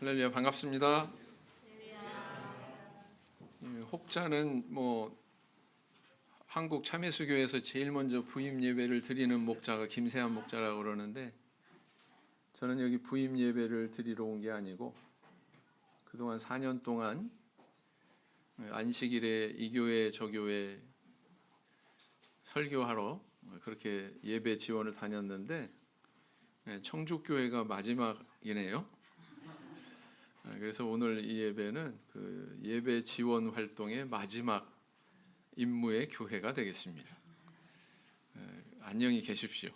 할렐루야, 반갑습니다. 혹자는 한국 참예수교에서 제일 먼저 부임 예배를 드리는 목자가 김세한 목자라고 그러는데, 저는 여기 부임 예배를 드리러 온 게 아니고 그동안 4년 동안 안식일에 이 교회 저 교회 설교하러 그렇게 예배 지원을 다녔는데, 청주교회가 마지막이네요. 그래서 오늘 이 예배는 그 예배 지원 활동의 마지막 임무의 교회가 되겠습니다. 안녕히 계십시오.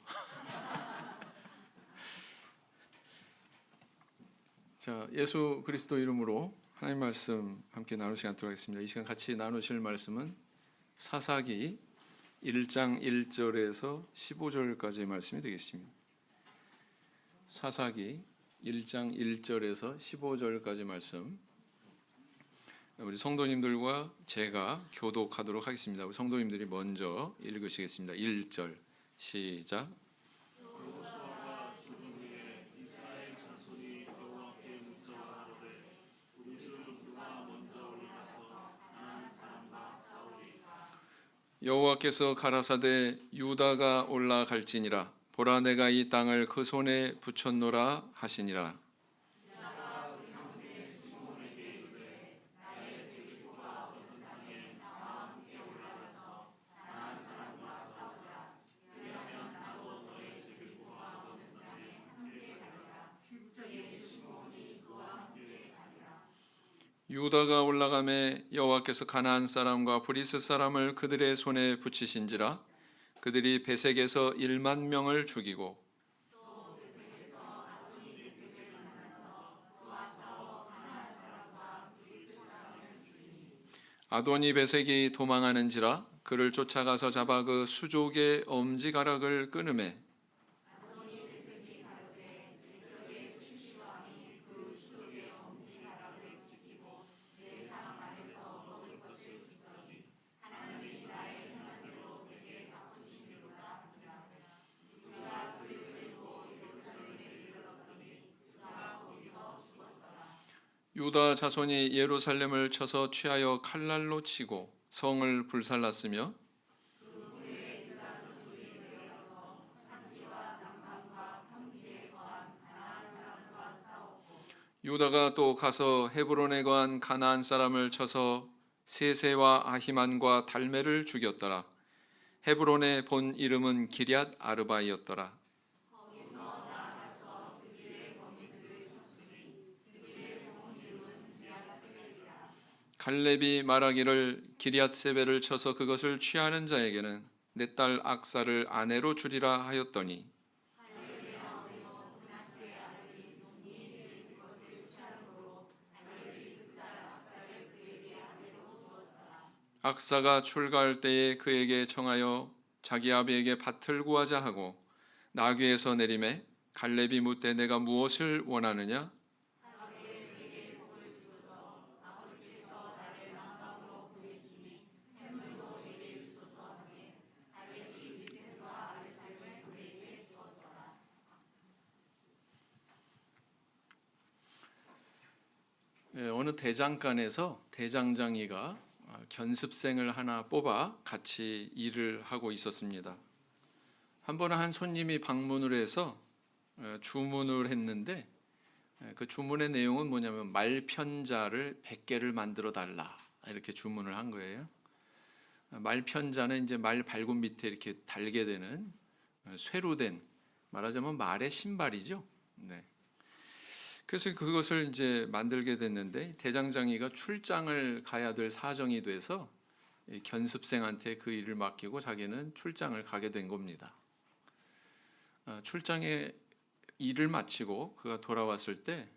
자, 예수 그리스도 이름으로 하나님 말씀 함께 나눌 시간 들어가겠습니다. 이 시간 같이 나누실 말씀은 사사기 1장 1절에서 15절까지의 말씀이 되겠습니다. 사사기 1장 1절에서 15절까지 말씀, 우리 성도님들과 제가 교독하도록 하겠습니다. 우리 성도님들이 먼저 읽으시겠습니다. 1절 시작. 여호와께서 가라사대 유다가 올라갈지니라. 보라, 내가 이 땅을 그 손에 붙였노라 하시니라. 유다가 올라가매 여호와께서 가나안 사람과 브리스 사람을 그들의 손에 붙이신지라. 그들이 베색에서 1만 명을 죽이고 아도니 베색이 도망하는지라. 그를 쫓아가서 잡아 그 수족의 엄지가락을 끊으매 유다 자손이 예루살렘을 쳐서 취하여 칼날로 치고 성을 불살랐으며 유다가 또 가서 헤브론에 거한 가나안 사람을 쳐서 세세와 아히만과 달메를 죽였더라. 헤브론의 본 이름은 기럇 아르바이었더라. 갈렙이 말하기를 기럇세벨을 쳐서 그것을 취하는 자에게는 내 딸 악사를 아내로 주리라 하였더니 악사가 출가할 때에 그에게 청하여 자기 아비에게 밭을 구하자 하고 나귀에서 내리매 갈렙이 묻되 내가 무엇을 원하느냐? 어느 대장간에서 대장장이가 견습생을 하나 뽑아 같이 일을 하고 있었습니다. 한 번은 한 손님이 방문을 해서 주문을 했는데, 그 주문의 내용은 뭐냐면 말편자를 100개를 만들어 달라 이렇게 주문을 한 거예요. 말편자는 이제 말 발굽 밑에 이렇게 달게 되는 쇠로된, 말하자면 말의 신발이죠. 네. 그래서 그것을 이제 만들게 됐는데, 대장장이가 출장을 가야 될 사정이 돼서 견습생한테 그 일을 맡기고 자기는 출장을 가게 된 겁니다. 출장에 일을 마치고 그가 돌아왔을 때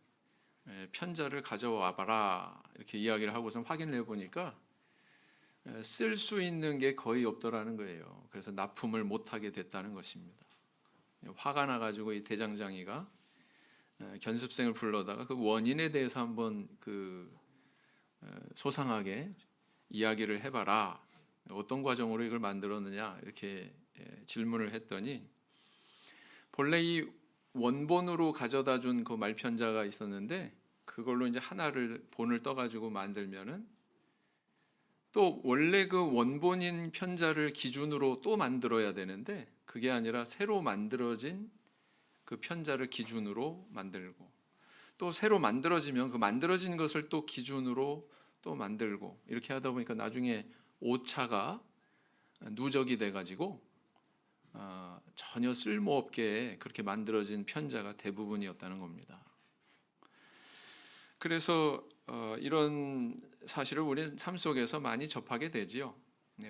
편자를 가져와 봐라 이렇게 이야기를 하고서 확인을 해보니까 쓸 수 있는 게 거의 없더라는 거예요. 그래서 납품을 못하게 됐다는 것입니다. 화가 나가지고 이 대장장이가 견습생을 불러다가 그 원인에 대해서 한번 소상하게 이야기를 해봐라. 어떤 과정으로 이걸 만들었느냐 이렇게 질문을 했더니, 본래 이 원본으로 가져다 준 그 말편자가 있었는데 그걸로 이제 하나를 본을 떠가지고 만들면은 또 원래 그 원본인 편자를 기준으로 또 만들어야 되는데 그게 아니라 새로 만들어진 그 편자를 기준으로 만들고 또 새로 만들어지면 그 만들어진 것을 또 기준으로 또 만들고 이렇게 하다 보니까 나중에 오차가 누적이 돼가지고 전혀 쓸모없게 그렇게 만들어진 편자가 대부분이었다는 겁니다. 그래서 이런 사실을 우리 삶 속에서 많이 접하게 되지요.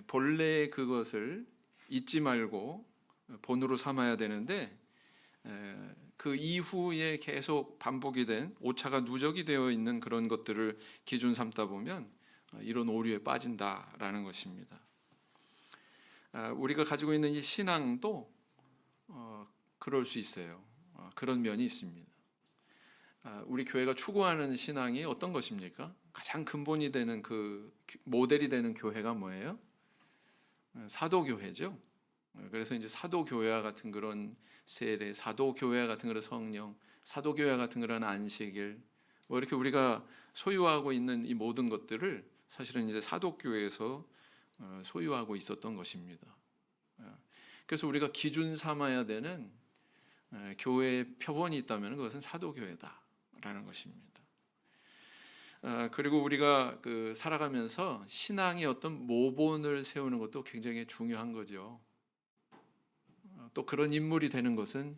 본래 그것을 잊지 말고 본으로 삼아야 되는데 그 이후에 계속 반복이 된 오차가 누적이 되어 있는 그런 것들을 기준 삼다 보면 이런 오류에 빠진다라는 것입니다. 우리가 가지고 있는 이 신앙도 그럴 수 있어요. 그런 면이 있습니다. 우리 교회가 추구하는 신앙이 어떤 것입니까? 가장 근본이 되는 그 모델이 되는 교회가 뭐예요? 사도교회죠. 그래서 이제 사도교회와 같은 그런 세례, 사도교회와 같은 그런 성령, 사도교회와 같은 그런 안식일, 뭐 이렇게 우리가 소유하고 있는 이 모든 것들을 사실은 이제 사도교회에서 소유하고 있었던 것입니다. 그래서 우리가 기준 삼아야 되는 교회의 표본이 있다면 그것은 사도교회다라는 것입니다. 그리고 우리가 살아가면서 신앙의 어떤 모본을 세우는 것도 굉장히 중요한 거죠. 또 그런 인물이 되는 것은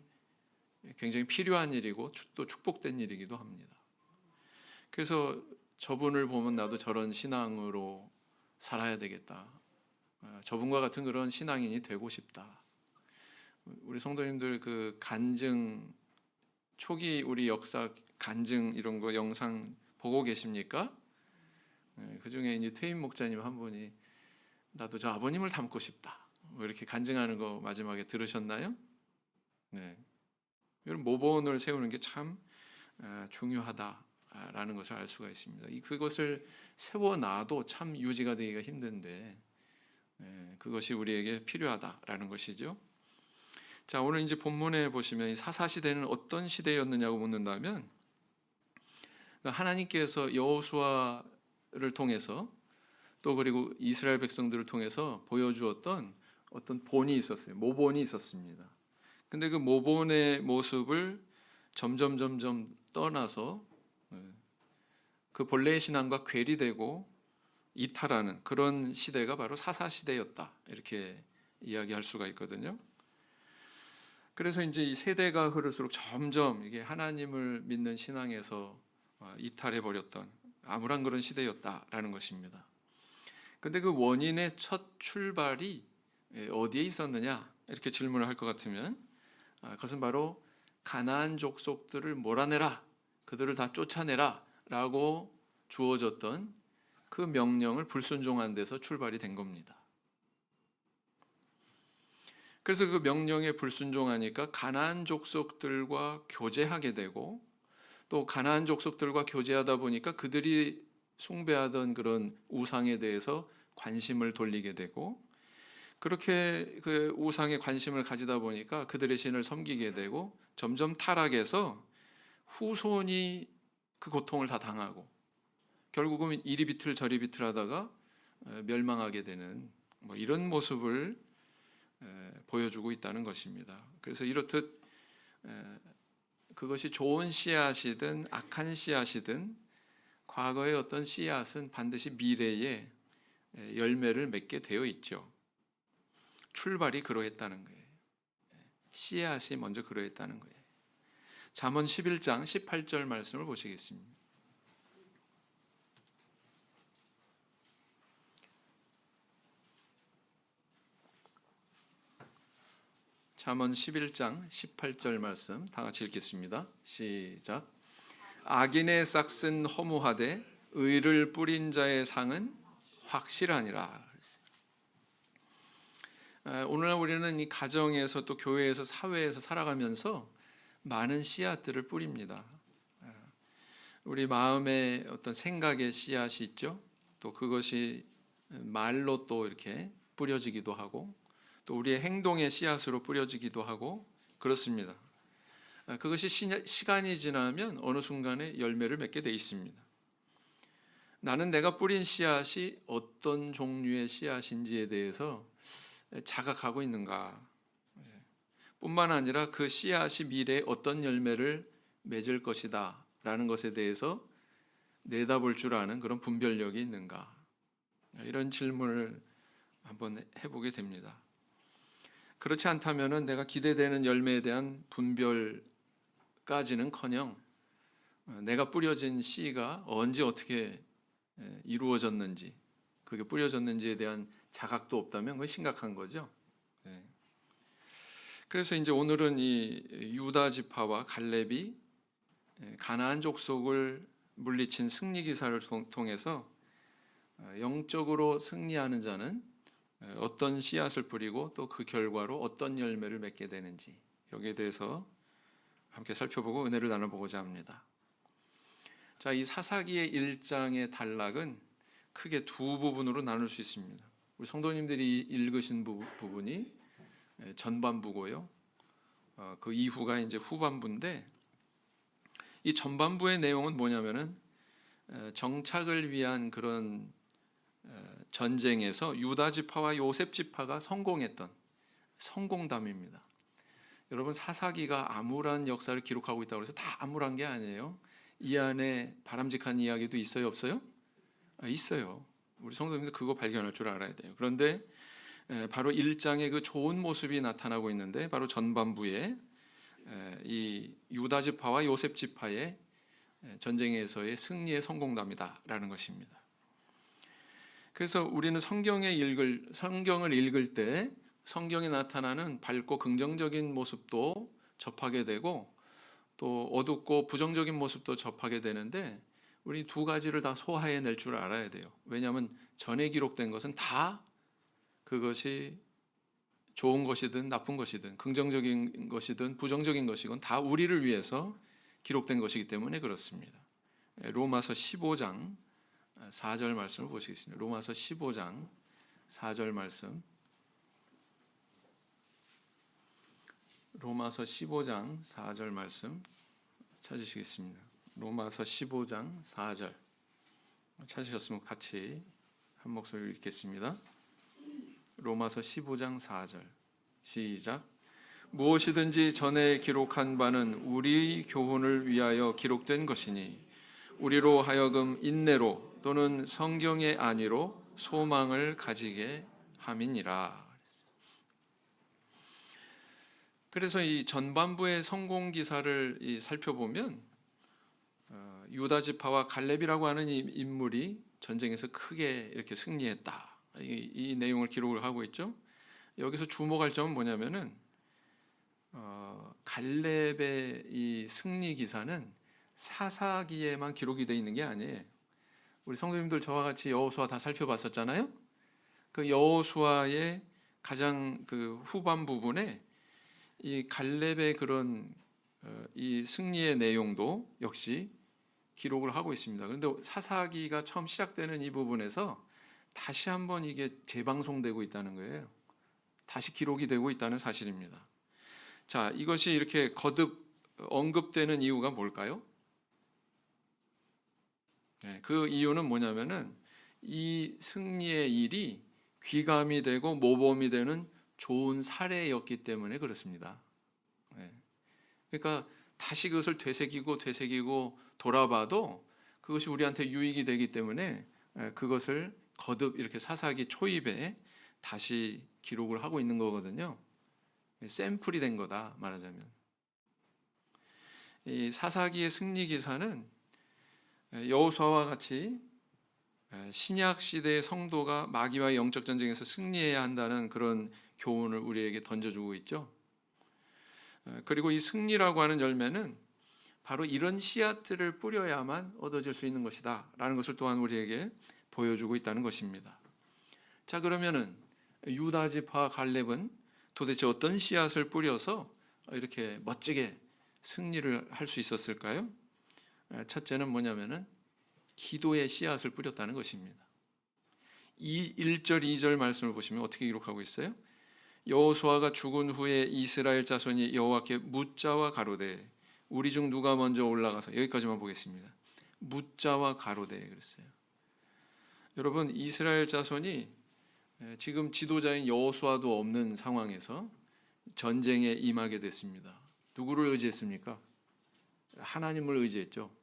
굉장히 필요한 일이고 또 축복된 일이기도 합니다. 그래서 저분을 보면 나도 저런 신앙으로 살아야 되겠다. 저분과 같은 그런 신앙인이 되고 싶다. 우리 성도님들 그 간증 초기 우리 역사 간증 이런 거 영상 보고 계십니까? 그 중에 이제 퇴임 목사님 한 분이 나도 저 아버님을 닮고 싶다. 뭐 이렇게 간증하는 거 마지막에 들으셨나요? 네. 이런 모본을 세우는 게 참 중요하다라는 것을 알 수가 있습니다. 그것을 세워놔도 참 유지가 되기가 힘든데 그것이 우리에게 필요하다라는 것이죠. 자, 오늘 이제 본문에 보시면 이 사사 시대는 어떤 시대였느냐고 묻는다면 하나님께서 여호수아를 통해서 또 그리고 이스라엘 백성들을 통해서 보여주었던 어떤 본이 있었어요. 모본이 있었습니다. 근데 그 모본의 모습을 점점 떠나서 그 본래의 신앙과 괴리되고 이탈하는 그런 시대가 바로 사사 시대였다. 이렇게 이야기할 수가 있거든요. 그래서 이제 이 세대가 흐를수록 점점 이게 하나님을 믿는 신앙에서 이탈해 버렸던 암울한 그런 시대였다라는 것입니다. 근데 그 원인의 첫 출발이 어디에 있었느냐 이렇게 질문을 할 것 같으면 그것은 바로 가나안 족속들을 몰아내라, 그들을 다 쫓아내라 라고 주어졌던 그 명령을 불순종한 데서 출발이 된 겁니다. 그래서 그 명령에 불순종하니까 가나안 족속들과 교제하게 되고 또 가나안 족속들과 교제하다 보니까 그들이 숭배하던 그런 우상에 대해서 관심을 돌리게 되고 그렇게 그 우상에 관심을 가지다 보니까 그들의 신을 섬기게 되고 점점 타락해서 후손이 그 고통을 다 당하고 결국은 이리 비틀 저리 비틀 하다가 멸망하게 되는 뭐 이런 모습을 보여주고 있다는 것입니다. 그래서 이렇듯 그것이 좋은 씨앗이든 악한 씨앗이든 과거의 어떤 씨앗은 반드시 미래에 열매를 맺게 되어 있죠. 출발이 그러했다는 거예요. 씨앗이 먼저 그러했다는 거예요. 잠언 11장 18절 말씀을 보시겠습니다. 잠언 11장 18절 말씀 다 같이 읽겠습니다. 시작. 악인의 싹은 허무하되 의를 뿌린 자의 상은 확실하니라. 오늘날 우리는 이 가정에서 또 교회에서 사회에서 살아가면서 많은 씨앗들을 뿌립니다. 우리 마음의 어떤 생각의 씨앗이 있죠. 또 그것이 말로 또 이렇게 뿌려지기도 하고 또 우리의 행동의 씨앗으로 뿌려지기도 하고 그렇습니다. 그것이 시간이 지나면 어느 순간에 열매를 맺게 돼 있습니다. 나는 내가 뿌린 씨앗이 어떤 종류의 씨앗인지에 대해서 자각하고 있는가, 뿐만 아니라 그 씨앗이 미래에 어떤 열매를 맺을 것이다 라는 것에 대해서 내다볼 줄 아는 그런 분별력이 있는가, 이런 질문을 한번 해보게 됩니다. 그렇지 않다면 내가 기대되는 열매에 대한 분별까지는커녕 내가 뿌려진 씨가 언제 어떻게 이루어졌는지, 그게 뿌려졌는지에 대한 자각도 없다면 그건 심각한 거죠. 그래서 이제 오늘은 이 유다 지파와 갈렙이 가나안 족속을 물리친 승리 기사를 통해서 영적으로 승리하는 자는 어떤 씨앗을 뿌리고 또 그 결과로 어떤 열매를 맺게 되는지, 여기에 대해서 함께 살펴보고 은혜를 나눠보고자 합니다. 자, 이 사사기의 1장의 단락은 크게 두 부분으로 나눌 수 있습니다. 우리 성도님들이 읽으신 부분이 전반부고요. 그 이후가 이제 후반부인데, 이 전반부의 내용은 뭐냐면은 정착을 위한 그런 전쟁에서 유다 지파와 요셉 지파가 성공했던 성공담입니다. 여러분, 사사기가 암울한 역사를 기록하고 있다고 해서 다 암울한 게 아니에요. 이 안에 바람직한 이야기도 있어요, 없어요? 있어요. 우리 성도님들 그거 발견할 줄 알아야 돼요. 그런데 바로 1장의 그 좋은 모습이 나타나고 있는데, 바로 전반부에 이 유다 지파와 요셉 지파의 전쟁에서의 승리의 성공담이다라는 것입니다. 그래서 우리는 성경을 읽을 때 성경에 나타나는 밝고 긍정적인 모습도 접하게 되고 또 어둡고 부정적인 모습도 접하게 되는데, 우리 두 가지를 다 소화해낼 줄 알아야 돼요. 왜냐하면 전에 기록된 것은 다 그것이 좋은 것이든 나쁜 것이든 긍정적인 것이든 부정적인 것이건 다 우리를 위해서 기록된 것이기 때문에 그렇습니다. 로마서 15장 4절 말씀을 보시겠습니다. 로마서 15장 4절 말씀. 로마서 15장 4절 말씀 찾으시겠습니다. 로마서 15장 4절 찾으셨으면 같이 한 목소리로 읽겠습니다. 로마서 15장 4절 시작. 무엇이든지 전에 기록한 바는 우리 교훈을 위하여 기록된 것이니 우리로 하여금 인내로 또는 성경의 안위로 소망을 가지게 함이니라. 그래서 이 전반부의 성공 기사를 살펴보면 유다 지파와 갈렙이라고 하는 인물이 전쟁에서 크게 이렇게 승리했다, 이 내용을 기록을 하고 있죠. 여기서 주목할 점은 뭐냐면은 갈렙의 이 승리 기사는 사사기에만 기록이 되어 있는 게 아니에요. 우리 성도님들 저와 같이 여호수아 다 살펴봤었잖아요. 그 여호수아의 가장 그 후반 부분에 이 갈렙의 그런 이 승리의 내용도 역시 기록을 하고 있습니다. 그런데 사사기가 처음 시작되는 이 부분에서 다시 한번 이게 재방송되고 있다는 거예요. 다시 기록이 되고 있다는 사실입니다. 자, 이것이 이렇게 거듭 언급되는 이유가 뭘까요? 그 이유는 뭐냐면은 이 승리의 일이 귀감이 되고 모범이 되는 좋은 사례였기 때문에 그렇습니다. 그러니까 다시 그것을 되새기고 돌아봐도 그것이 우리한테 유익이 되기 때문에 그것을 거듭 이렇게 사사기 초입에 다시 기록을 하고 있는 거거든요. 샘플이 된 거다, 말하자면. 이 사사기의 승리 기사는 여호수아와 같이 신약 시대의 성도가 마귀와의 영적 전쟁에서 승리해야 한다는 그런 교훈을 우리에게 던져주고 있죠. 그리고 이 승리라고 하는 열매는 바로 이런 씨앗들을 뿌려야만 얻어질 수 있는 것이다 라는 것을 또한 우리에게 보여주고 있다는 것입니다. 자, 그러면은 유다 지파 갈렙은 도대체 어떤 씨앗을 뿌려서 이렇게 멋지게 승리를 할 수 있었을까요? 첫째는 뭐냐면은 기도의 씨앗을 뿌렸다는 것입니다. 이 1절 2절 말씀을 보시면 어떻게 기록하고 있어요? 여호수아가 죽은 후에 이스라엘 자손이 여호와께 묻자와 가로되 우리 중 누가 먼저 올라가서, 여기까지만 보겠습니다. 묻자와 가로되 그랬어요. 여러분, 이스라엘 자손이 지금 지도자인 여호수아도 없는 상황에서 전쟁에 임하게 됐습니다. 누구를 의지했습니까? 하나님을 의지했죠.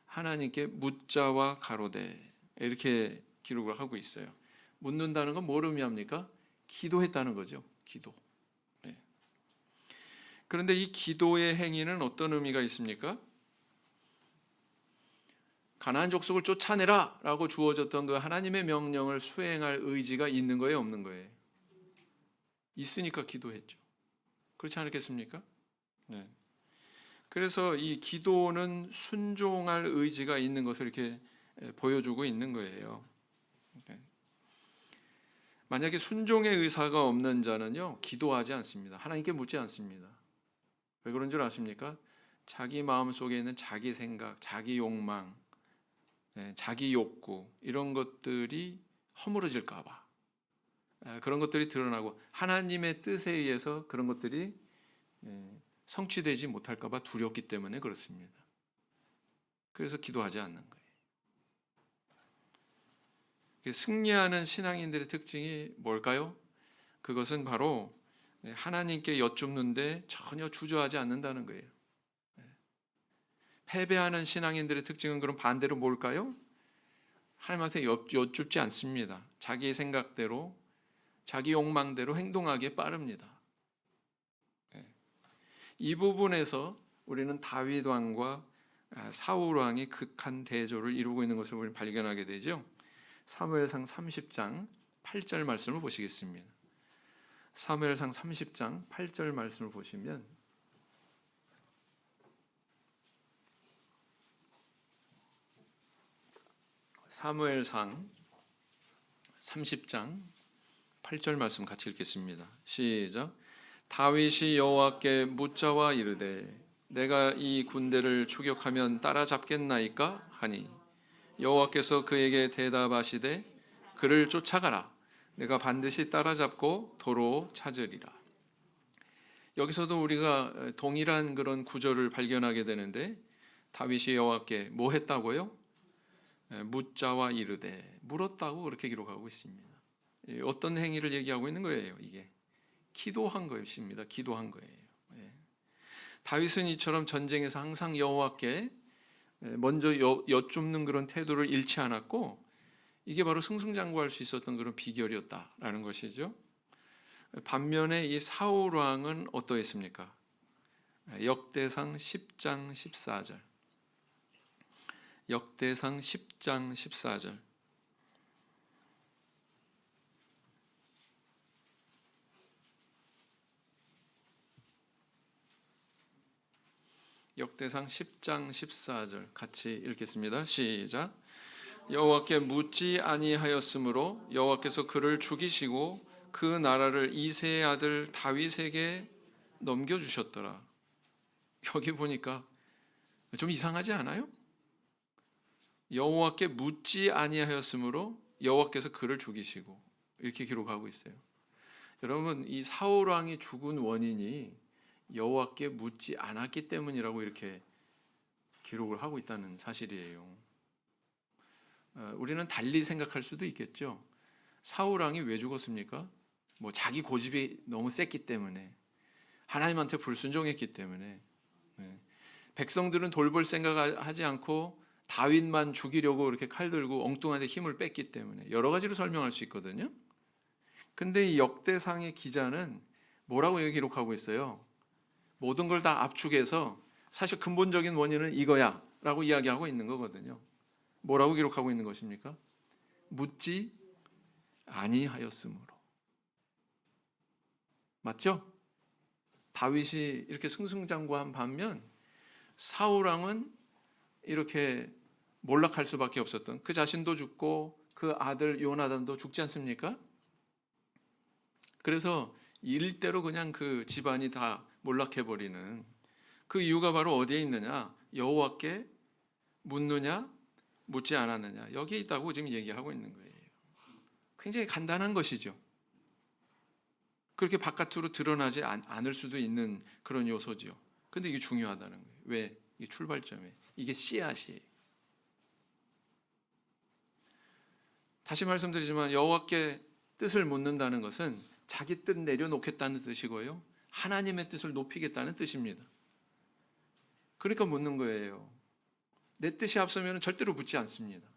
하나님께 묻자와 가로되 이렇게 기록을 하고 있어요. 묻는다는 건 뭘 의미합니까? 기도했다는 거죠. 기도. 네. 그런데 이 기도의 행위는 어떤 의미가 있습니까? 가나안 족속을 쫓아내라 라고 주어졌던 그 하나님의 명령을 수행할 의지가 있는 거예요, 없는 거예요? 있으니까 기도했죠. 그렇지 않겠습니까? 네. 그래서 이 기도는 순종할 의지가 있는 것을 이렇게 보여주고 있는 거예요. 네. 만약에 순종의 의사가 없는 자는요, 기도하지 않습니다. 하나님께 묻지 않습니다. 왜 그런 줄 아십니까? 자기 마음 속에 있는 자기 생각, 자기 욕망, 자기 욕구, 이런 것들이 허물어질까 봐, 그런 것들이 드러나고 하나님의 뜻에 의해서 그런 것들이 성취되지 못할까 봐 두렵기 때문에 그렇습니다. 그래서 기도하지 않는 거예요. 승리하는 신앙인들의 특징이 뭘까요? 그것은 바로 하나님께 여쭙는데 전혀 주저하지 않는다는 거예요. 패배하는 신앙인들의 특징은 그럼 반대로 뭘까요? 하나님한테 여쭙지 않습니다. 자기 생각대로, 자기 욕망대로 행동하기에 빠릅니다. 이 부분에서 우리는 다윗 왕과 사울 왕이 극한 대조를 이루고 있는 것을 우리는 발견하게 되죠. 사무엘상 30장 8절 말씀을 보시겠습니다. 사무엘상 30장 8절 말씀을 보시면 사무엘상 30장 8절 말씀 같이 읽겠습니다. 시작. 다윗이 여호와께 묻자와 이르되 내가 이 군대를 추격하면 따라잡겠나이까 하니 여호와께서 그에게 대답하시되 그를 쫓아가라. 내가 반드시 따라잡고 도로 찾으리라. 여기서도 우리가 동일한 그런 구절을 발견하게 되는데, 다윗이 여호와께 뭐 했다고요? 묻자와 이르되, 물었다고 그렇게 기록하고 있습니다. 어떤 행위를 얘기하고 있는 거예요? 이게 기도한 것입니다. 기도한 거예요. 다윗은 이처럼 전쟁에서 항상 여호와께 먼저 여쭙는 그런 태도를 잃지 않았고, 이게 바로 승승장구할 수 있었던 그런 비결이었다라는 것이죠. 반면에 이 사울 왕은 어떠했습니까? 역대상 10장 14절. 역대상 10장 14절. 역대상 10장 14절 같이 읽겠습니다. 시작. 여호와께 묻지 아니하였으므로 여호와께서 그를 죽이시고 그 나라를 이새의 아들 다윗에게 넘겨주셨더라. 여기 보니까 좀 이상하지 않아요? 여호와께 묻지 아니하였으므로 여호와께서 그를 죽이시고, 이렇게 기록하고 있어요. 여러분, 이 사울 왕이 죽은 원인이 여호와께 묻지 않았기 때문이라고 이렇게 기록을 하고 있다는 사실이에요. 우리는 달리 생각할 수도 있겠죠. 사울 왕이 왜 죽었습니까? 뭐 자기 고집이 너무 셌기 때문에, 하나님한테 불순종했기 때문에. 백성들은 돌볼 생각하지 않고 다윗만 죽이려고 이렇게 칼 들고 엉뚱한 데 힘을 뺐기 때문에, 여러 가지로 설명할 수 있거든요. 근데 이 역대상의 기자는 뭐라고 기록하고 있어요? 모든 걸 다 압축해서 사실 근본적인 원인은 이거야 라고 이야기하고 있는 거거든요. 뭐라고 기록하고 있는 것입니까? 묻지 아니하였으므로. 맞죠? 다윗이 이렇게 승승장구한 반면 사울 왕은 이렇게 몰락할 수밖에 없었던, 그 자신도 죽고 그 아들 요나단도 죽지 않습니까? 그래서 일대로 그냥 그 집안이 다 몰락해버리는 그 이유가 바로 어디에 있느냐? 여호와께 묻느냐 묻지 않았느냐, 여기에 있다고 지금 얘기하고 있는 거예요. 굉장히 간단한 것이죠. 그렇게 바깥으로 드러나지 않을 수도 있는 그런 요소지요. 근데 이게 중요하다는 거예요. 왜? 이게 출발점이에요. 이게 씨앗이에요. 다시 말씀드리지만 여호와께 뜻을 묻는다는 것은 자기 뜻 내려놓겠다는 뜻이고요, 하나님의 뜻을 높이겠다는 뜻입니다. 그러니까 묻는 거예요. 내 뜻이 앞서면 절대로 묻지 않습니다.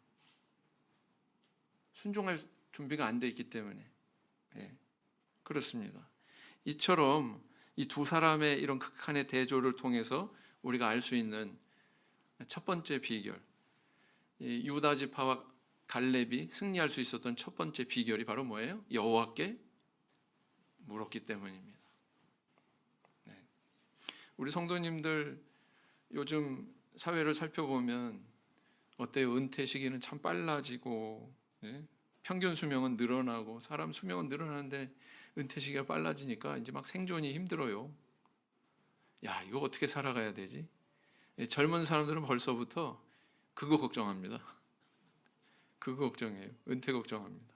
순종할 준비가 안 돼 있기 때문에. 예, 그렇습니다. 이처럼 이 두 사람의 이런 극한의 대조를 통해서 우리가 알 수 있는 첫 번째 비결, 이 유다 지파와 갈렙이 승리할 수 있었던 첫 번째 비결이 바로 뭐예요? 여호와께 물었기 때문입니다. 네. 우리 성도님들 요즘 사회를 살펴보면 어때요? 은퇴 시기는 참 빨라지고, 예? 평균 수명은 늘어나고 사람 수명은 늘어나는데 은퇴 시기가 빨라지니까 이제 막 생존이 힘들어요. 야, 이거 어떻게 살아가야 되지? 예, 젊은 사람들은 벌써부터 그거 걱정합니다. 그거 걱정해요. 은퇴 걱정합니다.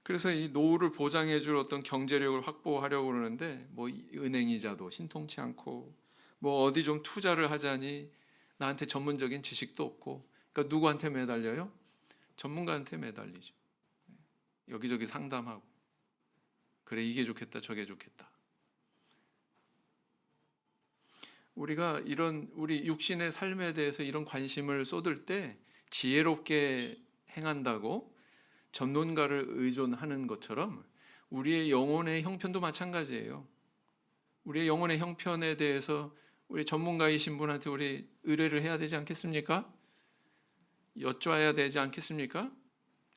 그래서 이 노후를 보장해 줄 어떤 경제력을 확보하려고 그러는데 뭐 은행이자도 신통치 않고, 뭐 어디 좀 투자를 하자니 나한테 전문적인 지식도 없고, 그러니까 누구한테 매달려요? 전문가한테 매달리죠. 여기저기 상담하고, 그래 이게 좋겠다 저게 좋겠다. 우리가 이런 우리 육신의 삶에 대해서 이런 관심을 쏟을 때 지혜롭게 행한다고 전문가를 의존하는 것처럼 우리의 영혼의 형편도 마찬가지예요. 우리의 영혼의 형편에 대해서 우리 전문가이신 분한테 우리 의뢰를 해야 되지 않겠습니까? 여쭤야 되지 않겠습니까?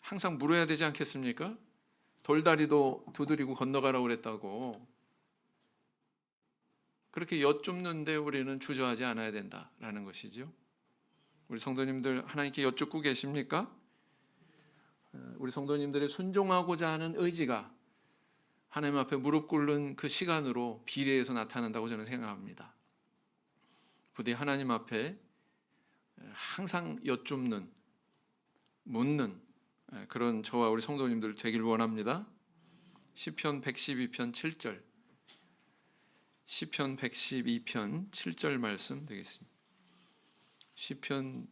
항상 물어야 되지 않겠습니까? 돌다리도 두드리고 건너가라고 그랬다고. 그렇게 여쭙는데 우리는 주저하지 않아야 된다라는 것이죠. 우리 성도님들 하나님께 여쭙고 계십니까? 우리 성도님들의 순종하고자 하는 의지가 하나님 앞에 무릎 꿇는 그 시간으로 비례해서 나타난다고 저는 생각합니다. 부디 하나님 앞에 항상 여쭙는, 묻는 그런 저와 우리 성도님들 되길 원합니다. 시편 112편 7절, 시편 112편 7절 말씀 되겠습니다. 시편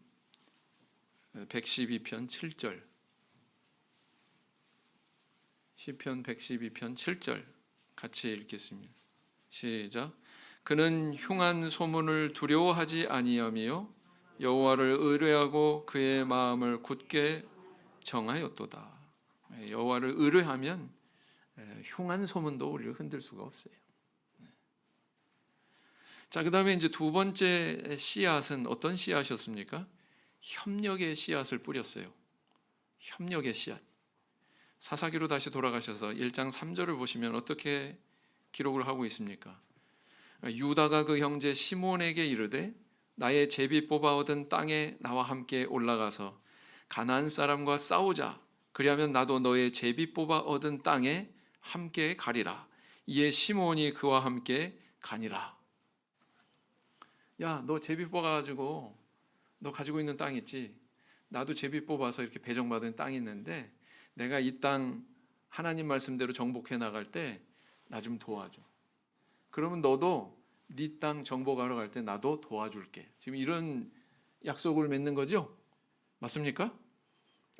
112편 7절, 시편 112편 7절 같이 읽겠습니다. 시작. 그는 흉한 소문을 두려워하지 아니하며 여호와를 의뢰하고 그의 마음을 굳게 정하였도다. 여호와를 의뢰하면 흉한 소문도 우리를 흔들 수가 없어요. 자, 그다음에 이제 두 번째 씨앗은 어떤 씨앗이었습니까? 협력의 씨앗을 뿌렸어요. 협력의 씨앗. 사사기로 다시 돌아가셔서 1장 3절을 보시면 어떻게 기록을 하고 있습니까? 유다가 그 형제 시몬에게 이르되 나의 제비 뽑아 얻은 땅에 나와 함께 올라가서 가나안 사람과 싸우자. 그리하면 나도 너의 제비 뽑아 얻은 땅에 함께 가리라. 이에 시몬이 그와 함께 가니라. 야, 너 제비 뽑아가지고 너 가지고 있는 땅 있지? 나도 제비 뽑아서 이렇게 배정받은 땅이 있는데 내가 이 땅 하나님 말씀대로 정복해 나갈 때 나 좀 도와줘. 그러면 너도 네 땅 정복하러 갈 때 나도 도와줄게. 지금 이런 약속을 맺는 거죠? 맞습니까?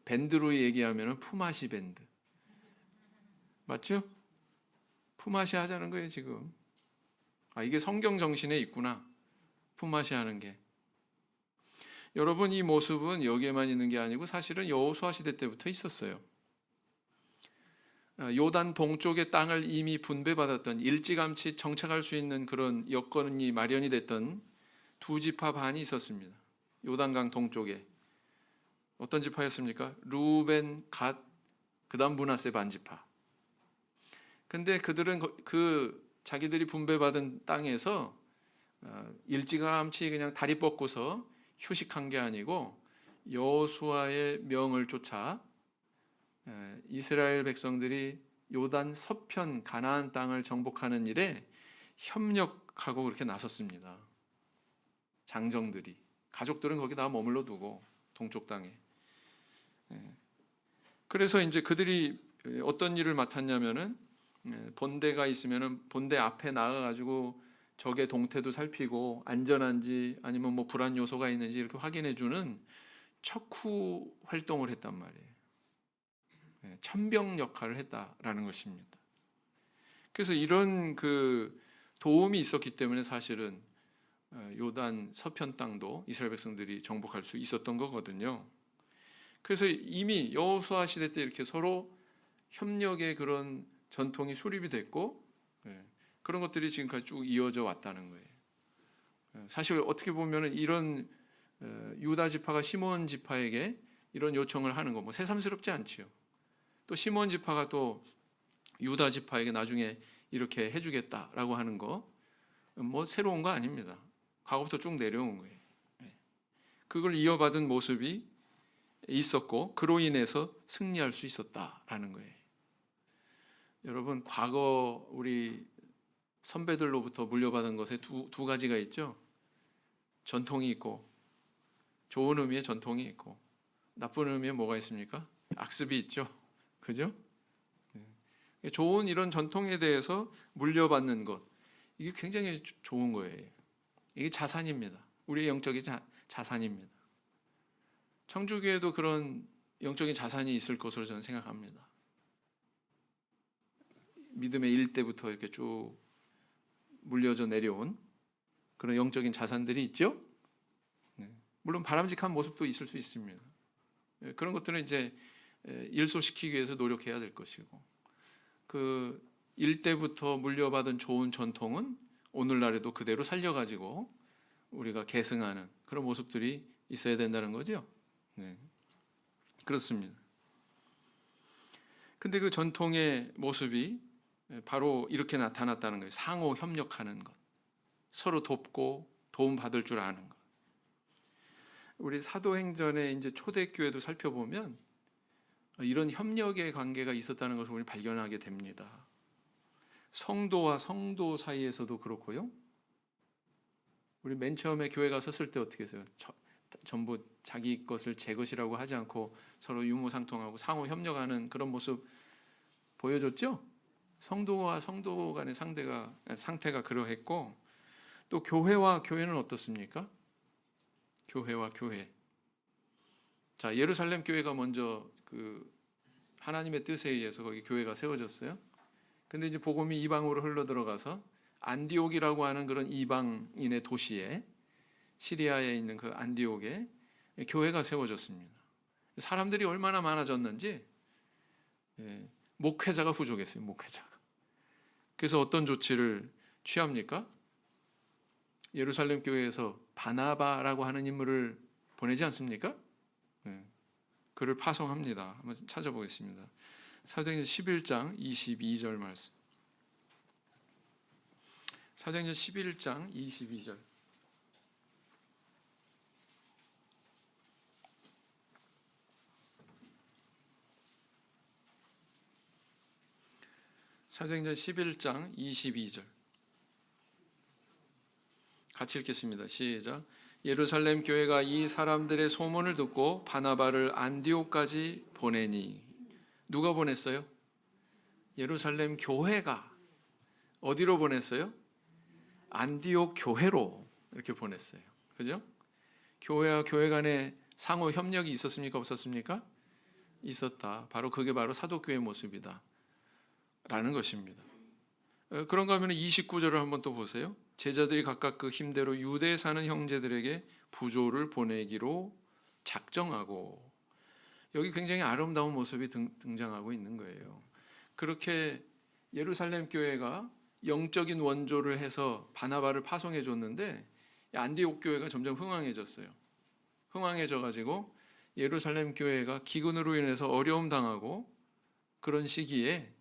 밴드로 얘기하면 품앗이 밴드. 맞죠? 품앗이 하자는 거예요 지금. 아, 이게 성경 정신에 있구나. 품앗이 하는 게. 여러분, 이 모습은 여기에만 있는 게 아니고 사실은 여호수아 시대 때부터 있었어요. 요단 동쪽의 땅을 이미 분배받았던, 일찌감치 정착할 수 있는 그런 여건이 마련이 됐던 두 지파 반이 있었습니다. 요단강 동쪽에. 어떤 지파였습니까? 루벤, 갓, 그다음 므낫세 반지파. 근데 그들은 그 자기들이 분배받은 땅에서 일찌감치 그냥 다리 뻗고서 휴식한 게 아니고 여호수아의 명을 쫓아 이스라엘 백성들이 요단 서편 가나안 땅을 정복하는 일에 협력하고 그렇게 나섰습니다. 장정들이, 가족들은 거기다 머물러 두고 동쪽 땅에. 그래서 이제 그들이 어떤 일을 맡았냐면은 본대가 있으면은 본대 앞에 나가가지고 적의 동태도 살피고 안전한지 아니면 뭐 불안 요소가 있는지 이렇게 확인해주는 척후 활동을 했단 말이에요. 천병 역할을 했다라는 것입니다. 그래서 이런 그 도움이 있었기 때문에 사실은 요단 서편 땅도 이스라엘 백성들이 정복할 수 있었던 거거든요. 그래서 이미 여호수아 시대 때 이렇게 서로 협력의 그런 전통이 수립이 됐고 그런 것들이 지금까지 쭉 이어져 왔다는 거예요. 사실 어떻게 보면은 이런 유다 지파가 시몬 지파에게 이런 요청을 하는 거 뭐 새삼스럽지 않지요. 또 시몬 지파가 또 유다 지파에게 나중에 이렇게 해주겠다라고 하는 거 뭐 새로운 거 아닙니다. 과거부터 쭉 내려온 거예요. 그걸 이어받은 모습이 있었고 그로 인해서 승리할 수 있었다라는 거예요. 여러분 과거 우리 선배들로부터 물려받은 것에 두 가지가 있죠. 전통이 있고 좋은 의미의 전통이 있고 나쁜 의미의 뭐가 있습니까? 악습이 있죠. 그죠? 좋은 이런 전통에 대해서 물려받는 것 이게 굉장히 좋은 거예요. 이게 자산입니다. 우리의 영적인 자산입니다. 청주교회도 그런 영적인 자산이 있을 것으로 저는 생각합니다. 믿음의 일대부터 이렇게 쭉 물려져 내려온 그런 영적인 자산들이 있죠. 물론 바람직한 모습도 있을 수 있습니다. 그런 것들은 이제 일소시키기 위해서 노력해야 될 것이고 그 일대부터 물려받은 좋은 전통은 오늘날에도 그대로 살려가지고 우리가 계승하는 그런 모습들이 있어야 된다는 거죠. 네. 그렇습니다. 근데 그 전통의 모습이 바로 이렇게 나타났다는 거예요. 상호 협력하는 것, 서로 돕고 도움 받을 줄 아는 것. 우리 사도행전의 이제 초대교회도 살펴보면 이런 협력의 관계가 있었다는 것을 우리 발견하게 됩니다. 성도와 성도 사이에서도 그렇고요. 우리 맨 처음에 교회 가 섰을 때 어떻게 했어요? 전부 자기 것을 제 것이라고 하지 않고 서로 유무상통하고 상호 협력하는 그런 모습 보여줬죠? 성도와 성도 간의 상태가 그러했고 또 교회와 교회는 어떻습니까? 교회와 교회. 자, 예루살렘 교회가 먼저 그 하나님의 뜻에 의해서 거기 교회가 세워졌어요. 근데 이제 복음이 이방으로 흘러 들어가서 안디옥이라고 하는 그런 이방인의 도시에 시리아에 있는 그 안디옥에 교회가 세워졌습니다. 사람들이 얼마나 많아졌는지 목회자가 부족했어요. 목회자가. 그래서 어떤 조치를 취합니까? 예루살렘 교회에서 바나바라고 하는 인물을 보내지 않습니까? 그를 파송합니다. 한번 찾아보겠습니다. 사도행전 11장 22절 말씀. 사도행전 11장 22절. 사도행전 11장 22절. 같이 읽겠습니다. 시작. 예루살렘 교회가 이 사람들의 소문을 듣고 바나바를 안디옥까지 보내니. 누가 보냈어요? 예루살렘 교회가. 어디로 보냈어요? 안디옥 교회로 이렇게 보냈어요. 그죠? 교회와 교회 간에 상호 협력이 있었습니까? 없었습니까? 있었다. 그게 바로 사도교회의 모습이다. 라는 것입니다. 그런가 하면 29절을 한번 또 보세요. 제자들이 각각 그 힘대로 유대에 사는 형제들에게 부조를 보내기로 작정하고. 여기 굉장히 아름다운 모습이 등장하고 있는 거예요. 그렇게 예루살렘 교회가 영적인 원조를 해서 바나바를 파송해 줬는데 안디옥 교회가 점점 흥왕해졌어요. 흥왕해져 가지고 예루살렘 교회가 기근으로 인해서 어려움 당하고 그런 시기에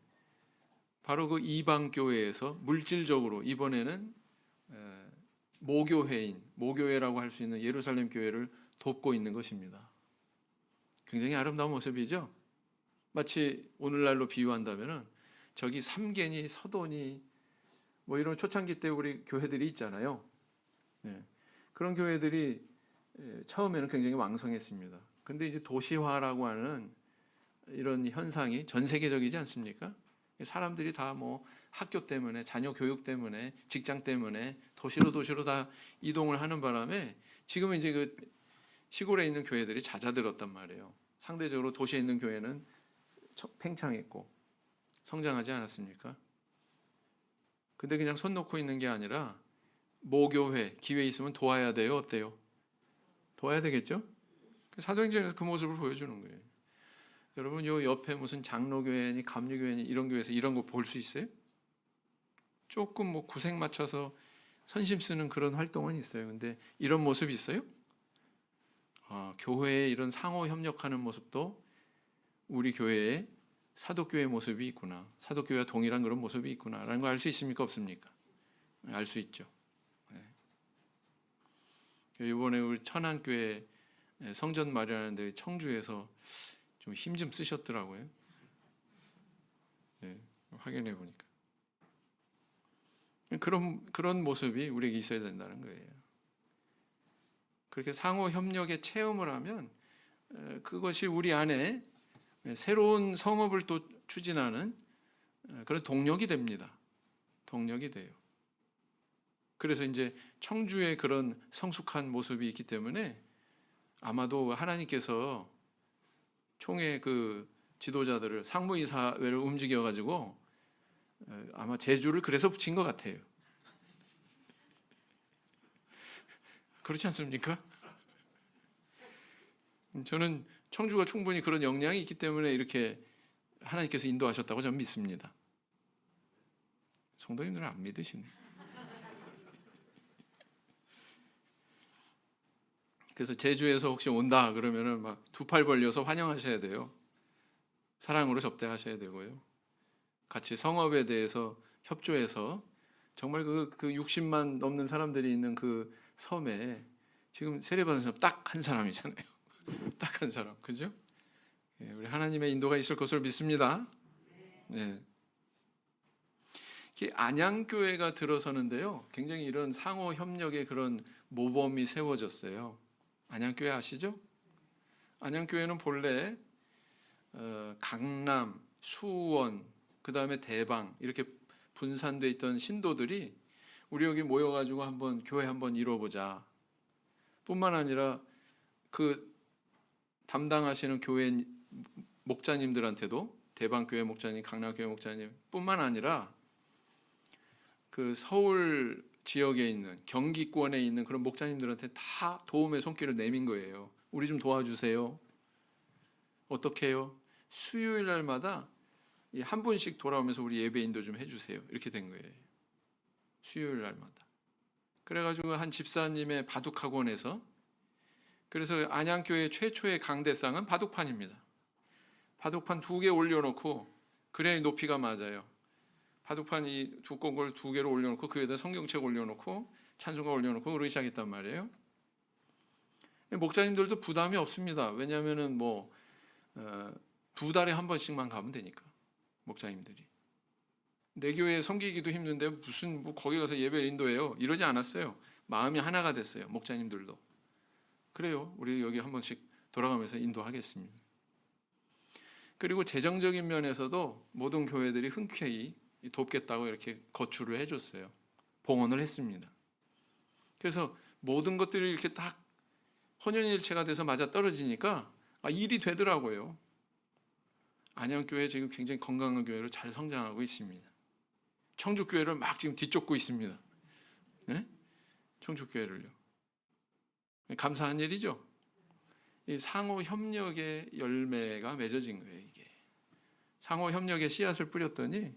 바로 그 이방 교회에서 물질적으로 이번에는 모교회라고 할 수 있는 예루살렘 교회를 돕고 있는 것입니다. 굉장히 아름다운 모습이죠. 마치 오늘날로 비유한다면은 저기 삼계니 서도니 뭐 이런 초창기 때 우리 교회들이 있잖아요. 그런 교회들이 처음에는 굉장히 왕성했습니다. 근데 이제 도시화라고 하는 이런 현상이 전 세계적이지 않습니까? 사람들이 다 뭐 학교 때문에, 자녀 교육 때문에, 직장 때문에 도시로 다 이동을 하는 바람에 지금은 이제 그 시골에 있는 교회들이 잦아들었단 말이에요. 상대적으로 도시에 있는 교회는 팽창했고 성장하지 않았습니까? 근데 그냥 손 놓고 있는 게 아니라 모교회, 기회 있으면 도와야 돼요. 어때요? 도와야 되겠죠? 사도행전에서 그 모습을 보여주는 거예요. 여러분, 요 옆에 무슨 장로교회니 감리교회니 이런 교회에서 이런 거 볼 수 있어요? 조금 뭐 구색 맞춰서 선심 쓰는 그런 활동은 있어요. 근데 이런 모습이 있어요? 교회에 이런 상호 협력하는 모습도 우리 교회에 사도교회 모습이 있구나, 사도교회와 동일한 그런 모습이 있구나라는 거 알 수 있습니까? 없습니까? 알 수 있죠. 이번에 우리 천안교회 성전 마련하는데 청주에서 좀 힘 좀 쓰셨더라고요. 네, 확인해 보니까 그런 모습이 우리에게 있어야 된다는 거예요. 그렇게 상호 협력의 체험을 하면 그것이 우리 안에 새로운 성업을 또 추진하는 그런 동력이 됩니다. 동력이 돼요. 그래서 이제 청주에 그런 성숙한 모습이 있기 때문에 아마도 하나님께서 총회 그 지도자들을 상무이사회를 움직여 가지고 아마 제주를 그래서 붙인 것 같아요. 그렇지 않습니까? 저는 청주가 충분히 그런 역량이 있기 때문에 이렇게 하나님께서 인도하셨다고 저는 믿습니다. 성도님들은 안 믿으시네. 그래서 제주에서 혹시 온다 그러면은 막 두 팔 벌려서 환영하셔야 돼요. 사랑으로 접대하셔야 되고요. 같이 성업에 대해서 협조해서 정말 그 60만 넘는 사람들이 있는 그 섬에 지금 세례받은 사람 딱 한 사람이잖아요. 딱 한 사람, 그죠? 우리 하나님의 인도가 있을 것을 믿습니다. 네. 안양교회가 들어서는데요, 굉장히 이런 상호 협력의 그런 모범이 세워졌어요. 안양교회 아시죠? 안양교회는 본래 강남, 수원, 그 다음에 대방 이렇게 분산돼 있던 신도들이 우리 여기 모여가지고 한번 교회 한번 이뤄보자 뿐만 아니라 그 담당하시는 교회 목자님들한테도, 대방교회 목자님, 강남교회 목자님 뿐만 아니라 그 서울 지역에 있는, 경기권에 있는 그런 목자님들한테 다 도움의 손길을 내민 거예요. 우리 좀 도와주세요. 어떻게 해요? 수요일 날마다 한 분씩 돌아오면서 우리 예배 인도 좀 해주세요. 이렇게 된 거예요. 수요일 날마다. 그래가지고 한 집사님의 바둑학원에서, 그래서 안양교회 최초의 강대상은 바둑판입니다. 바둑판 2개 올려놓고, 그래야 높이가 맞아요. 바둑판 이 두꺼운 걸 2개로 올려놓고 그 위에다 성경책 올려놓고 찬송가 올려놓고 그러기 시작했단 말이에요. 목자님들도 부담이 없습니다. 왜냐하면은 뭐 2달에 한 번씩만 가면 되니까, 목자님들이. 내 교회 섬기기도 힘든데 무슨 뭐 거기 가서 예배를 인도해요, 이러지 않았어요. 마음이 하나가 됐어요. 목자님들도 그래요, 우리 여기 한 번씩 돌아가면서 인도하겠습니다. 그리고 재정적인 면에서도 모든 교회들이 흔쾌히 돕겠다고 이렇게 거출을 해줬어요. 봉헌을 했습니다. 그래서 모든 것들이 이렇게 딱 혼연일체가 돼서 맞아 떨어지니까 일이 되더라고요. 안양교회 지금 굉장히 건강한 교회로 잘 성장하고 있습니다. 청주교회를 막 지금 뒤쫓고 있습니다. 네? 청주교회를요. 감사한 일이죠. 이 상호 협력의 열매가 맺어진 거예요. 이게 상호 협력의 씨앗을 뿌렸더니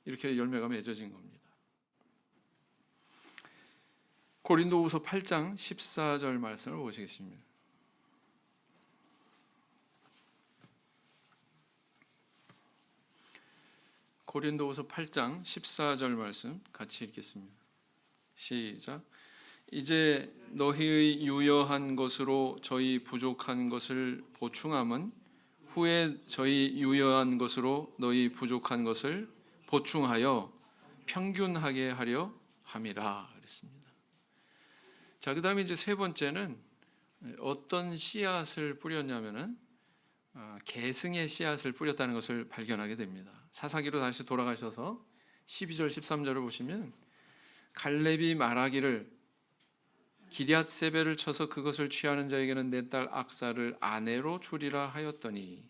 이렇게 열매가 맺어진 겁니다. 고린도후서 8장 14절 말씀을 보시겠습니다. 고린도후서 8장 14절 말씀 같이 읽겠습니다. 시작. 이제 너희의 유여한 것으로 저희 부족한 것을 보충함은 후에 저희 유여한 것으로 너희 부족한 것을 보충하여 평균하게 하려 함이라 그랬습니다. 자, 그다음에 이제 세 번째는 어떤 씨앗을 뿌렸냐면은 계승의 씨앗을 뿌렸다는 것을 발견하게 됩니다. 사사기로 다시 돌아가셔서 12절 13절을 보시면 갈렙이 말하기를 기럇세벨을 쳐서 그것을 취하는 자에게는 내 딸 악사를 아내로 주리라 하였더니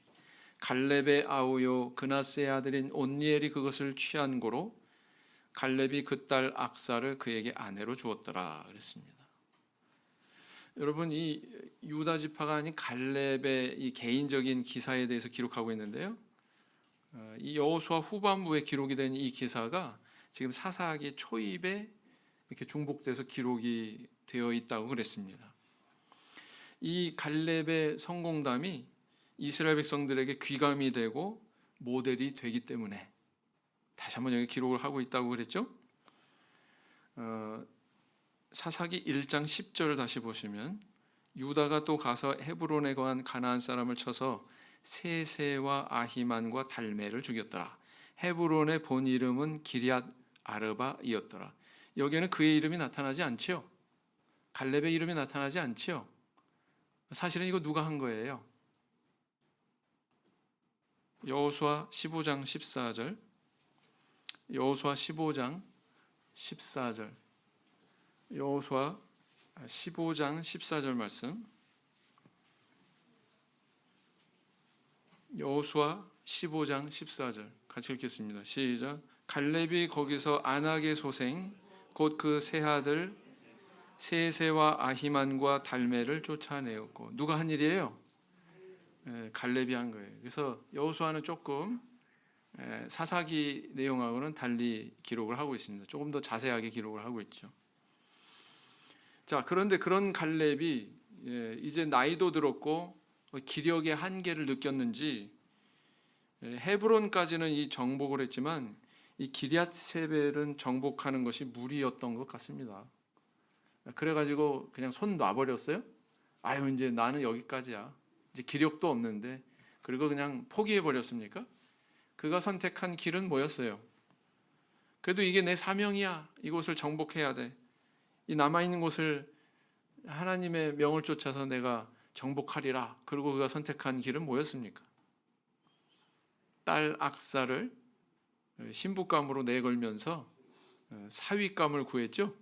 갈렙의 아우요 그나스의 아들인 온니엘이 그것을 취한 고로 갈렙이 그 딸 악사를 그에게 아내로 주었더라 그랬습니다. 여러분, 이 유다 지파가 아닌 갈렙의 이 개인적인 기사에 대해서 기록하고 있는데요. 이 여호수아 후반부에 기록이 된 이 기사가 지금 사사기 초입에 이렇게 중복돼서 기록이 되어 있다고 그랬습니다. 이 갈렙의 성공담이 이스라엘 백성들에게 귀감이 되고 모델이 되기 때문에 다시 한번 여기 기록을 하고 있다고 그랬죠. 사사기 1장 10절을 다시 보시면 유다가 또 가서 헤브론에 거한 가나안 사람을 쳐서 세세와 아히만과 달메를 죽였더라. 헤브론의 본 이름은 기럇 아르바이었더라. 여기에는 그의 이름이 나타나지 않지요. 갈렙의 이름이 나타나지 않지요. 사실은 이거 누가 한 거예요? 여호수아 15장 14절. 여호수아 15장 14절. 여호수아 15장 14절 말씀. 여호수아 15장 14절 같이 읽겠습니다. 시작. 갈렙이 거기서 안악의 소생 곧 그 세 아들 세세와 아히만과 달메를 쫓아내었고, 누가 한 일이에요? 갈렙이 한 거예요. 그래서 여호수아는 조금 사사기 내용하고는 달리 기록을 하고 있습니다. 조금 더 자세하게 기록을 하고 있죠. 자, 그런데 그런 갈렙이 이제 나이도 들었고 기력의 한계를 느꼈는지 헤브론까지는 이 정복을 했지만 이 기럇세벨은 정복하는 것이 무리였던 것 같습니다. 그래가지고 그냥 손 놔버렸어요. 아유, 이제 나는 여기까지야. 이제 기력도 없는데, 그리고 그냥 포기해 버렸습니까? 그가 선택한 길은 뭐였어요? 그래도 이게 내 사명이야. 이곳을 정복해야 돼. 이 남아있는 곳을 하나님의 명을 쫓아서 내가 정복하리라. 그리고 그가 선택한 길은 뭐였습니까? 딸 악사를 신부감으로 내걸면서 사위감을 구했죠.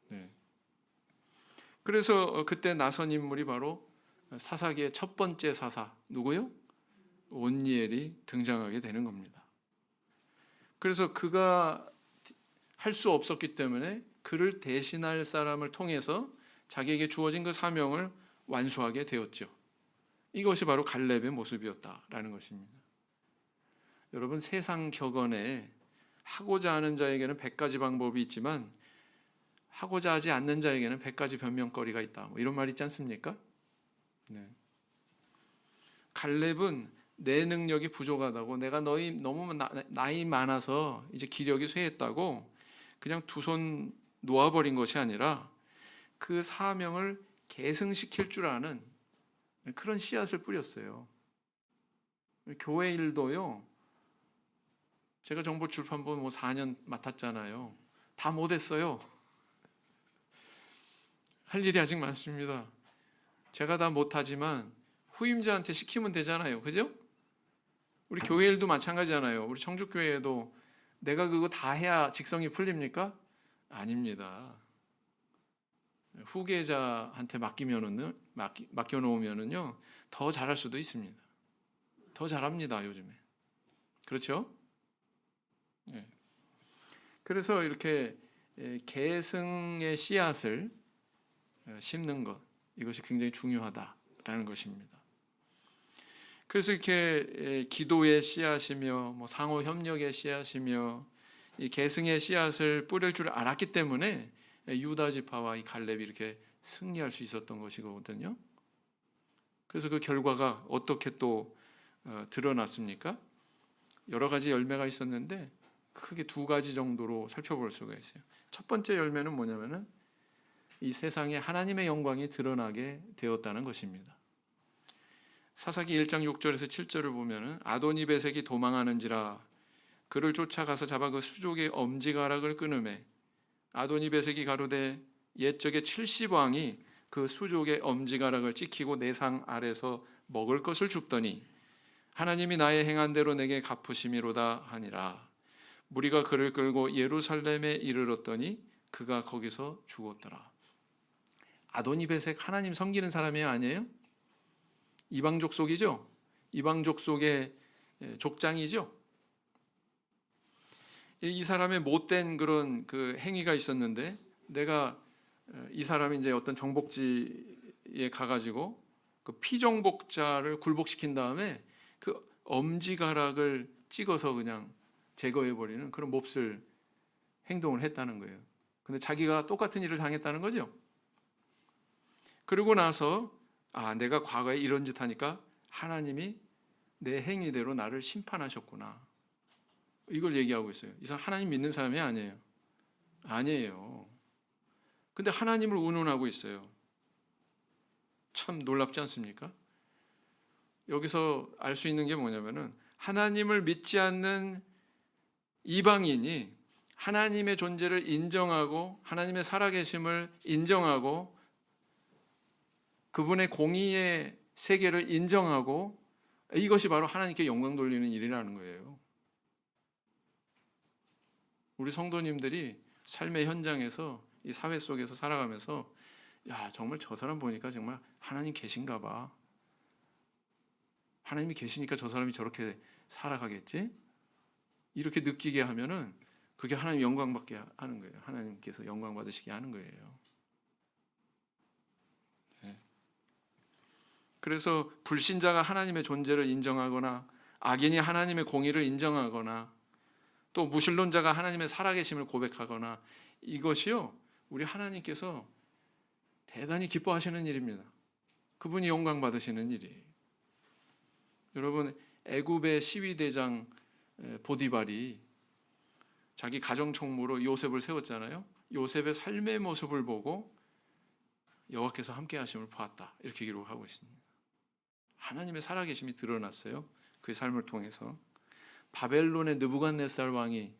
네. 그래서 그때 나선 인물이 바로 사사기의 첫 번째 사사, 누구요? 온니엘이 등장하게 되는 겁니다. 그래서 그가 할 수 없었기 때문에 그를 대신할 사람을 통해서 자기에게 주어진 그 사명을 완수하게 되었죠. 이것이 바로 갈렙의 모습이었다라는 것입니다. 여러분, 세상 격언에 하고자 하는 자에게는 100가지 방법이 있지만 하고자 하지 않는 자에게는 100가지 변명거리가 있다. 뭐 이런 말 있지 않습니까? 네. 갈렙은 내 능력이 부족하다고, 내가 너무 나이 많아서 이제 기력이 쇠했다고 그냥 두 손 놓아버린 것이 아니라 그 사명을 계승시킬 줄 아는 그런 씨앗을 뿌렸어요. 교회 일도요. 제가 정보출판부 4년 맡았잖아요. 다 못했어요. 할 일이 아직 많습니다. 제가 다 못하지만 후임자한테 시키면 되잖아요. 그죠? 우리 교회 일도 마찬가지잖아요. 우리 청주교회에도 내가 그거 다 해야 직성이 풀립니까? 아닙니다. 후계자한테 맡겨놓으면은요, 더 잘할 수도 있습니다. 더 잘합니다, 요즘에. 그렇죠? 네. 그래서 이렇게 계승의 씨앗을 심는 것, 이것이 굉장히 중요하다라는 것입니다. 그래서 이렇게 기도의 씨앗이며 상호 협력의 씨앗이며 이 계승의 씨앗을 뿌릴 줄 알았기 때문에 유다 지파와 이 갈렙이 이렇게 승리할 수 있었던 것이거든요. 그래서 그 결과가 어떻게 또 드러났습니까? 여러 가지 열매가 있었는데 크게 두 가지 정도로 살펴볼 수가 있어요. 첫 번째 열매는 뭐냐면은 이 세상에 하나님의 영광이 드러나게 되었다는 것입니다. 사사기 1장 6절에서 7절을 보면은 아도니베섹이 도망하는지라 그를 쫓아가서 잡아 그 수족의 엄지가락을 끊으매 아도니베섹이 가로되 옛적에 70왕이 그 수족의 엄지가락을 찍히고 내 상 아래서 먹을 것을 줍더니 하나님이 나의 행한 대로 내게 갚으심이로다 하니라. 무리가 그를 끌고 예루살렘에 이르렀더니 그가 거기서 죽었더라. 아도니베색 하나님 섬기는 사람이 아니에요? 이방 족속이죠? 이방 족속의 족장이죠? 이 사람의 못된 그런 그 행위가 있었는데, 내가 이 사람이 이제 어떤 정복지에 가가지고 그 피정복자를 굴복시킨 다음에 그 엄지가락을 찍어서 그냥 제거해버리는 그런 몹쓸 행동을 했다는 거예요. 근데 자기가 똑같은 일을 당했다는 거죠. 그러고 나서 내가 과거에 이런 짓 하니까 하나님이 내 행위대로 나를 심판하셨구나, 이걸 얘기하고 있어요. 이 사람 하나님 믿는 사람이 아니에요. 아니에요. 근데 하나님을 운운하고 있어요. 참 놀랍지 않습니까? 여기서 알 수 있는 게 뭐냐면은, 하나님을 믿지 않는 이방인이 하나님의 존재를 인정하고 하나님의 살아계심을 인정하고 그분의 공의의 세계를 인정하고, 이것이 바로 하나님께 영광 돌리는 일이라는 거예요. 우리 성도님들이 삶의 현장에서, 이 사회 속에서 살아가면서 정말 저 사람 보니까 정말 하나님 계신가 봐, 하나님이 계시니까 저 사람이 저렇게 살아가겠지, 이렇게 느끼게 하면은 그게 하나님 영광 받게 하는 거예요. 하나님께서 영광 받으시게 하는 거예요. 그래서 불신자가 하나님의 존재를 인정하거나 악인이 하나님의 공의를 인정하거나 또 무신론자가 하나님의 살아계심을 고백하거나, 이것이요 우리 하나님께서 대단히 기뻐하시는 일입니다. 그분이 영광 받으시는 일이에요. 여러분, 애굽의 시위대장 보디발이 자기 가정총무로 요셉을 세웠잖아요. 요셉의 삶의 모습을 보고 여호와께서 함께 하심을 보았다, 이렇게 기록하고 있습니다. 하나님의 살아계심이 드러났어요, 그의 삶을 통해서. 바벨론의 느부갓네살 왕이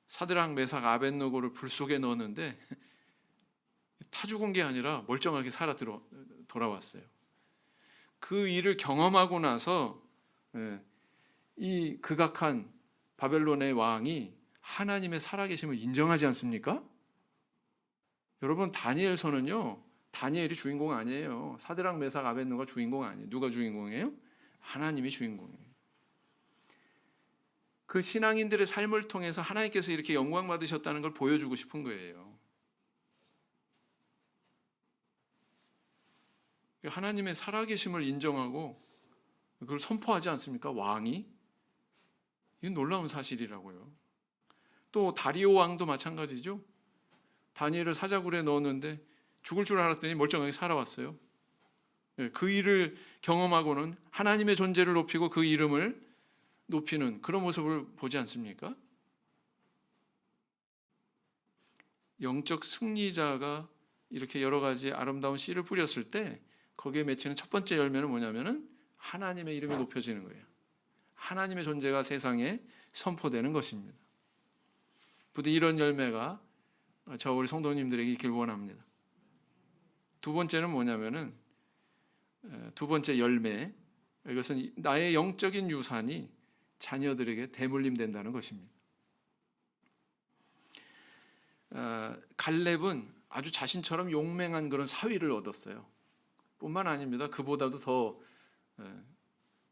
사드락 메삭 아벳느고를 불 속에 넣었는데 타 죽은 게 아니라 멀쩡하게 살아 돌아왔어요. 그 일을 경험하고 나서 이 극악한 바벨론의 왕이 하나님의 살아계심을 인정하지 않습니까? 여러분, 다니엘서는요, 다니엘이 주인공 아니에요. 사드락 메삭 아벳느고가 주인공 아니에요. 누가 주인공이에요? 하나님이 주인공이에요. 그 신앙인들의 삶을 통해서 하나님께서 이렇게 영광 받으셨다는 걸 보여주고 싶은 거예요. 하나님의 살아계심을 인정하고 그걸 선포하지 않습니까? 왕이. 이건 놀라운 사실이라고요. 또 다리오 왕도 마찬가지죠. 다니엘을 사자굴에 넣었는데 죽을 줄 알았더니 멀쩡하게 살아왔어요. 그 일을 경험하고는 하나님의 존재를 높이고 그 이름을 높이는 그런 모습을 보지 않습니까? 영적 승리자가 이렇게 여러 가지 아름다운 씨를 뿌렸을 때 거기에 맺히는 첫 번째 열매는 뭐냐면은 하나님의 이름이 높여지는 거예요. 하나님의 존재가 세상에 선포되는 것입니다. 부디 이런 열매가 우리 성도님들에게 있길 원합니다. 두 번째는 뭐냐면은, 두 번째 열매, 이것은 나의 영적인 유산이 자녀들에게 대물림 된다는 것입니다. 갈렙은 아주 자신처럼 용맹한 그런 사위를 얻었어요. 뿐만 아닙니다. 그보다도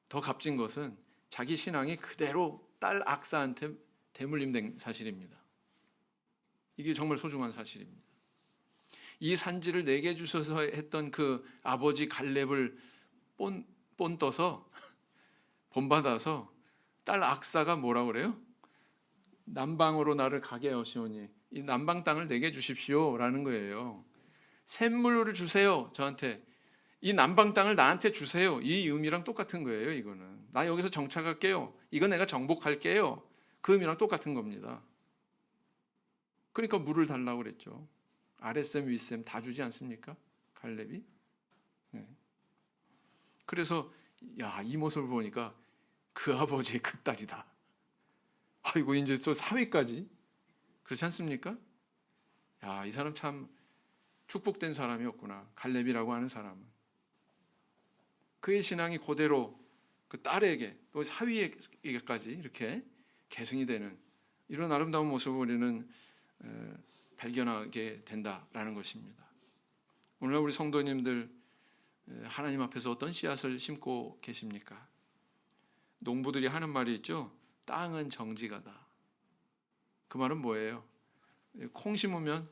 더 값진 것은 자기 신앙이 그대로 딸 악사한테 대물림된 사실입니다. 이게 정말 소중한 사실입니다. 이 산지를 내게 주셔서 했던 그 아버지 갈렙을 본떠서 본받아서 딸 악사가 뭐라 그래요? 남방으로 나를 가게 하시오니 이 남방 땅을 내게 주십시오 라는 거예요. 샘물을 주세요, 저한테. 이 남방 땅을 나한테 주세요. 이 의미랑 똑같은 거예요. 이거는 나 여기서 정착할게요, 이거 내가 정복할게요, 그 의미랑 똑같은 겁니다. 그러니까 물을 달라고 그랬죠. 아랫샘 윗샘 다 주지 않습니까, 갈렙이? 그래서 이 모습을 보니까 그 아버지의 그 딸이다. 아이고, 이제 또 사위까지. 그렇지 않습니까? 이 사람 참 축복된 사람이었구나. 갈렙이라고 하는 사람은. 그의 신앙이 그대로 그 딸에게 또 사위에게까지 이렇게 계승이 되는 이런 아름다운 모습을 우리는 발견하게 된다라는 것입니다. 오늘날 우리 성도님들 하나님 앞에서 어떤 씨앗을 심고 계십니까? 농부들이 하는 말이 있죠. 땅은 정지가다. 그 말은 뭐예요? 콩 심으면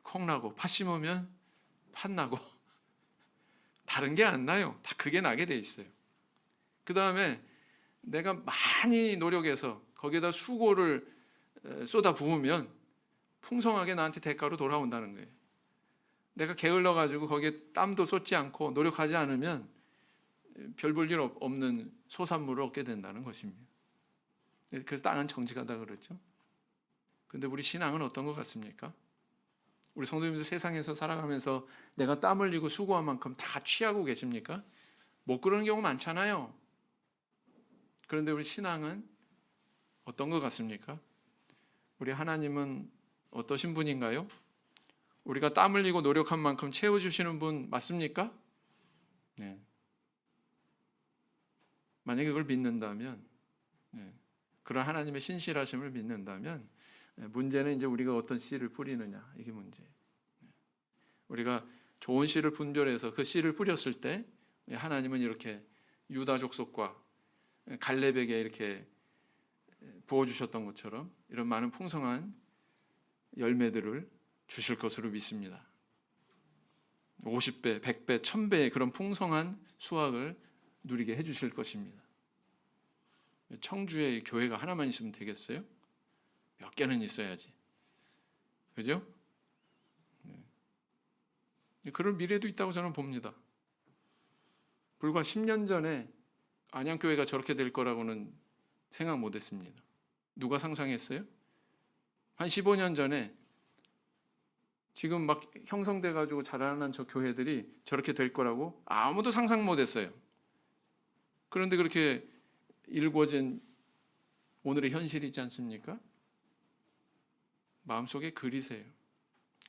콩 나고 팥 심으면 팥 나고 다른 게 안 나요. 다 그게 나게 돼 있어요. 그 다음에 내가 많이 노력해서 거기에다 수고를 쏟아 부으면 풍성하게 나한테 대가로 돌아온다는 거예요. 내가 게을러 가지고 거기에 땀도 쏟지 않고 노력하지 않으면 별 볼 일 없는 소산물을 얻게 된다는 것입니다. 그래서 땅은 정직하다 그러죠. 근데 우리 신앙은 어떤 것 같습니까? 우리 성도님들 세상에서 살아가면서 내가 땀 흘리고 수고한 만큼 다 취하고 계십니까? 못 그러는 경우 많잖아요. 그런데 우리 신앙은 어떤 것 같습니까? 우리 하나님은 어떠신 분인가요? 우리가 땀 흘리고 노력한 만큼 채워주시는 분 맞습니까? 네. 만약에 그걸 믿는다면, 그런 하나님의 신실하심을 믿는다면, 문제는 이제 우리가 어떤 씨를 뿌리느냐, 이게 문제예요. 우리가 좋은 씨를 분별해서 그 씨를 뿌렸을 때 하나님은 이렇게 유다 족속과 갈렙에게 이렇게 부어주셨던 것처럼 이런 많은 풍성한 열매들을 주실 것으로 믿습니다. 50배, 100배, 1000배의 그런 풍성한 수확을 누리게 해주실 것입니다. 청주에 교회가 하나만 있으면 되겠어요? 몇 개는 있어야지. 그죠? 그럴 미래도 있다고 저는 봅니다. 불과 10년 전에 안양교회가 저렇게 될 거라고는 생각 못했습니다. 누가 상상했어요? 한 15년 전에 지금 막 형성돼 가지고 자라난 저 교회들이 저렇게 될 거라고 아무도 상상 못했어요. 그런데 그렇게 일궈진 오늘의 현실이지 않습니까? 마음속에 그리세요.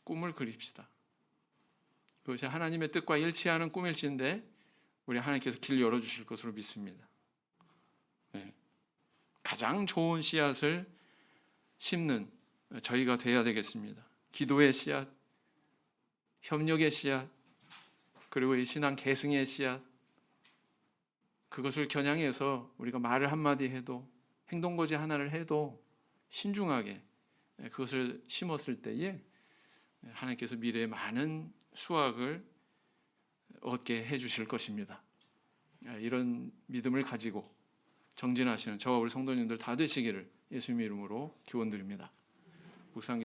꿈을 그립시다. 그것이 하나님의 뜻과 일치하는 꿈일진데 우리 하나님께서 길 열어주실 것으로 믿습니다. 네. 가장 좋은 씨앗을 심는 저희가 돼야 되겠습니다. 기도의 씨앗, 협력의 씨앗, 그리고 이 신앙 계승의 씨앗, 그것을 겨냥해서 우리가 말을 한마디 해도 행동거지 하나를 해도 신중하게 그것을 심었을 때에 하나님께서 미래에 많은 수확을 얻게 해주실 것입니다. 이런 믿음을 가지고 정진하시는 저와 우리 성도님들 다 되시기를 예수님의 이름으로 기원드립니다. 묵상